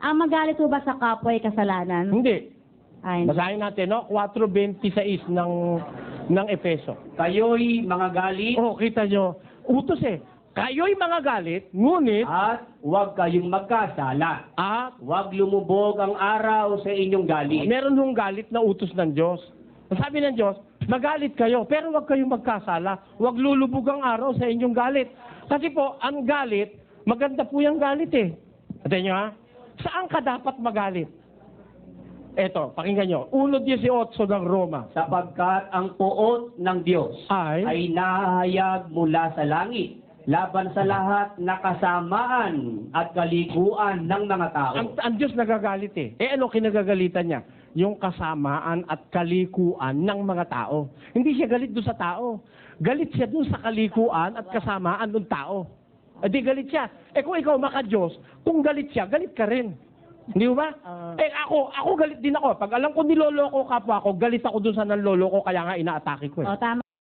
Ang magalit po ba sa kapwa ay kasalanan? Hindi. Ay, Basahin natin, no? 4:26 ng Efeso. Kayo'y mga galit Oh, kita nyo. Utos eh. Kayo'y mga galit, ngunit at huwag kayong magkasala. at Huwag lumubog ang araw sa inyong galit. meron hong galit na utos ng Diyos. Sabi ng Diyos, magalit kayo, pero huwag kayong magkasala. Huwag lulubog ang araw sa inyong galit. Kasi po, ang galit, maganda po yung galit eh. Ate nyo ha? Saan ka dapat magalit? Eto, pakinggan nyo. 1:18 ng Roma. Sapagkat ang puot ng Diyos Ay, ay nahayag mula sa langit laban sa lahat na kasamaan at kalikuan ng mga tao. ang Diyos nagagalit eh. Eh ano kinagagalitan niya? Yung kasamaan at kalikuan ng mga tao. Hindi siya galit doon sa tao. Galit siya doon sa kalikuan at kasamaan ng tao. Di galit siya. Eh kung ikaw maka-Diyos, kung galit siya, galit ka rin. Hindi ba? Eh ako galit din ako. Pag alam ko niloloko kapwa ko, galit ako doon sa nanloloko, kaya nga inaatake ko eh. o tama.